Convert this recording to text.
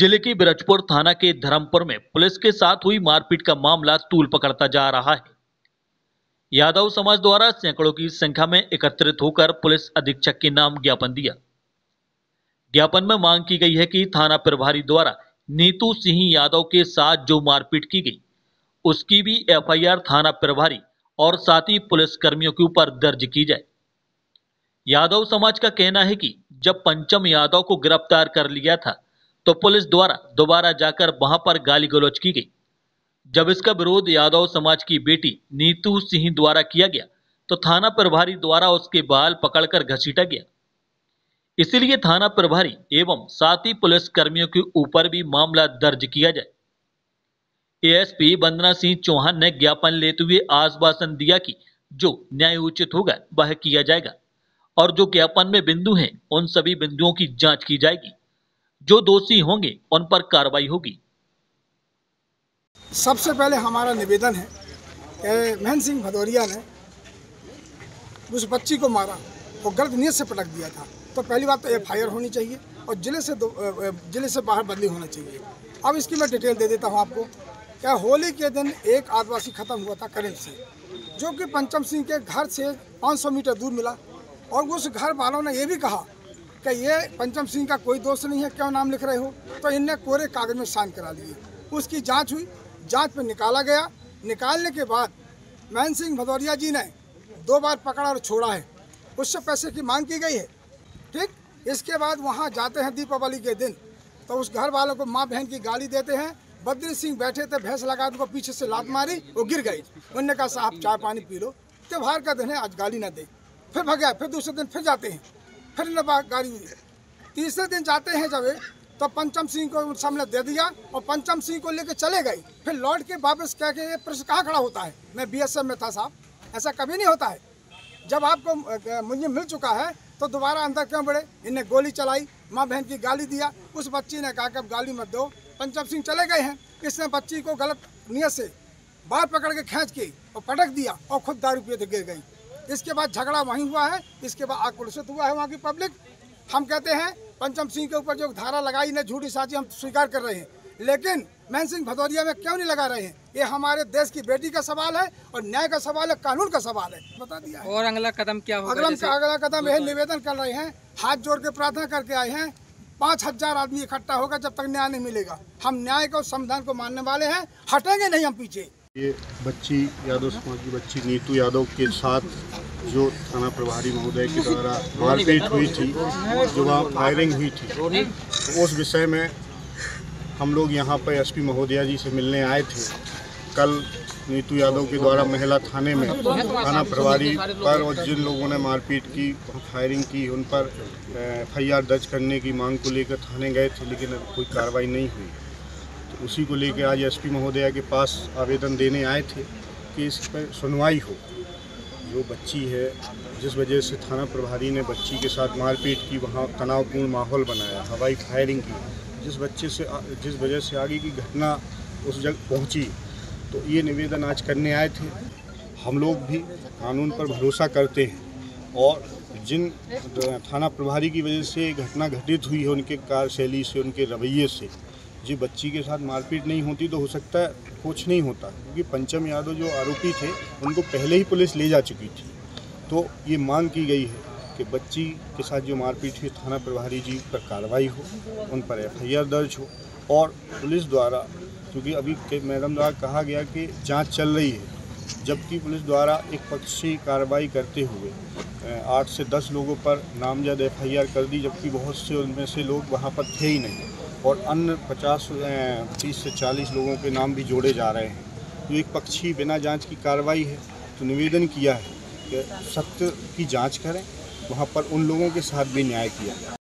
जिले की बिरजपुर थाना के धर्मपुर में पुलिस के साथ हुई मारपीट का मामला तूल पकड़ता जा रहा है। यादव समाज द्वारा सैकड़ों की संख्या में एकत्रित होकर पुलिस अधीक्षक के नाम ज्ञापन दिया। ज्ञापन में मांग की गई है कि थाना प्रभारी द्वारा नीतू सिंह यादव के साथ जो मारपीट की गई उसकी भी एफआईआर थाना प्रभारी और साथ ही पुलिस कर्मियों के ऊपर दर्ज की जाए। यादव समाज का कहना है कि जब पंचम यादव को गिरफ्तार कर लिया था तो पुलिस द्वारा दोबारा जाकर वहां पर गाली गलौज की गई। जब इसका विरोध यादव समाज की बेटी नीतू सिंह द्वारा किया गया तो थाना प्रभारी द्वारा उसके बाल पकड़कर घसीटा गया। इसलिए थाना प्रभारी एवं साथ ही पुलिस कर्मियों के ऊपर भी मामला दर्ज किया जाए। एएसपी वंदना सिंह चौहान ने ज्ञापन लेते हुए आश्वासन दिया कि जो न्याय उचित होगा वह किया जाएगा और जो ज्ञापन में बिंदु हैं उन सभी बिंदुओं की जांच की जाएगी। जो दोषी होंगे उन पर कार्रवाई होगी। सबसे पहले हमारा निवेदन है कि महेंद्र सिंह भदौरिया ने उस बच्ची को मारा और गलत नीयत से पटक दिया था, तो पहली बात तो एफआईआर होनी चाहिए और जिले से बाहर बदली होना चाहिए। अब इसकी मैं डिटेल दे देता हूं आपको। क्या होली के दिन एक आदिवासी खत्म हुआ था करंट से, जो कि पंचम सिंह के घर से 500 मीटर दूर मिला और उस घर वालों ने यह भी कहा कि ये पंचम सिंह का कोई दोष नहीं है, क्यों नाम लिख रहे हो, तो इनने कोरे कागज में साइन करा लिए। उसकी जांच हुई, जांच में निकाला गया। निकालने के बाद महेंद्र सिंह भदौरिया जी ने 2 बार पकड़ा और छोड़ा है, उससे पैसे की मांग की गई है। ठीक, इसके बाद वहाँ जाते हैं दीपावली के दिन, तो उस घर वालों को माँ बहन की गाली देते हैं। बद्री सिंह बैठे थे, भैंस लगा उनको पीछे से लात मारी, वो गिर गई। उन्होंने कहा साहब चाय पानी पी लो, त्योहार का दिन है आज गाली ना दे। फिर भगा, फिर दूसरे दिन फिर जाते हैं, फिर गाड़ी हुई। तीसरे दिन जाते हैं जब तो पंचम सिंह को सामने दे दिया और पंचम सिंह को लेकर चले गए। फिर लौट के वापस कह के ये प्रश्न कहाँ खड़ा होता है, मैं बीएसएफ में था साहब, ऐसा कभी नहीं होता है। जब आपको मुझे मिल चुका है तो दोबारा अंदर क्यों बढ़े। इन्हें गोली चलाई, माँ बहन की गाली दिया। उस बच्ची ने कहा कि अब गाली मत दो। पंचम सिंह चले गए हैं, इसने बच्ची को गलत नियत से बाल पकड़ के खींच के और पटक दिया और खुद दारू पिए थे गिर गई। इसके बाद झगड़ा वहीं हुआ है, इसके बाद आक्रोशित हुआ है वहाँ की पब्लिक। हम कहते हैं पंचम सिंह के ऊपर जो धारा लगाई ने झूठी साची हम स्वीकार कर रहे हैं, लेकिन महेंद्र सिंह भदौरिया में क्यों नहीं लगा रहे हैं। ये हमारे देश की बेटी का सवाल है और न्याय का सवाल है, कानून का सवाल है। बता दिया है। और अगला कदम क्या होगा? अगला कदम यह निवेदन कर रहे हैं, हाथ जोड़ के प्रार्थना करके आए हैं, 5000 आदमी इकट्ठा होगा जब तक न्याय नहीं मिलेगा। हम न्याय को संविधान को मानने वाले हैं, हटेंगे नहीं हम पीछे। ये बच्ची यादव समाज की बच्ची नीतू यादव के साथ जो थाना प्रभारी महोदय के द्वारा मारपीट हुई थी, जो वहाँ फायरिंग हुई थी, तो उस विषय में हम लोग यहाँ पर एसपी महोदया जी से मिलने आए थे। कल नीतू यादव के द्वारा महिला थाने में थाना प्रभारी पर और जिन लोगों ने मारपीट की, फायरिंग की, उन पर एफआईआर दर्ज करने की मांग को लेकर थाने गए थे, लेकिन कोई कार्रवाई नहीं हुई। तो उसी को लेकर आज एसपी महोदया के पास आवेदन देने आए थे कि इस पर सुनवाई हो। जो बच्ची है, जिस वजह से थाना प्रभारी ने बच्ची के साथ मारपीट की, वहाँ तनावपूर्ण माहौल बनाया, हवाई फायरिंग की, जिस वजह से आगे की घटना उस जगह पहुँची, तो ये निवेदन आज करने आए थे। हम लोग भी कानून पर भरोसा करते हैं और जिन थाना प्रभारी की वजह से घटना घटित हुई है, उनके कार्यशैली से, उनके रवैये से, जी बच्ची के साथ मारपीट नहीं होती तो हो सकता है कुछ नहीं होता, क्योंकि पंचम यादव जो आरोपी थे उनको पहले ही पुलिस ले जा चुकी थी। तो ये मांग की गई है कि बच्ची के साथ जो मारपीट हुई, थाना प्रभारी जी पर कार्रवाई हो, उन पर एफआईआर दर्ज हो और पुलिस द्वारा, क्योंकि अभी मैडम द्वारा कहा गया कि जांच चल रही है, जबकि पुलिस द्वारा एक पक्षी कार्रवाई करते हुए 8 से 10 लोगों पर नामजद एफआईआर कर दी, जबकि बहुत से उनमें से लोग वहाँ पर थे ही नहीं और अन्य 30 से 40 लोगों के नाम भी जोड़े जा रहे हैं। तो एक पक्षी बिना जांच की कार्रवाई है। तो निवेदन किया है कि सत्य की जांच करें, वहाँ पर उन लोगों के साथ भी न्याय किया जाए।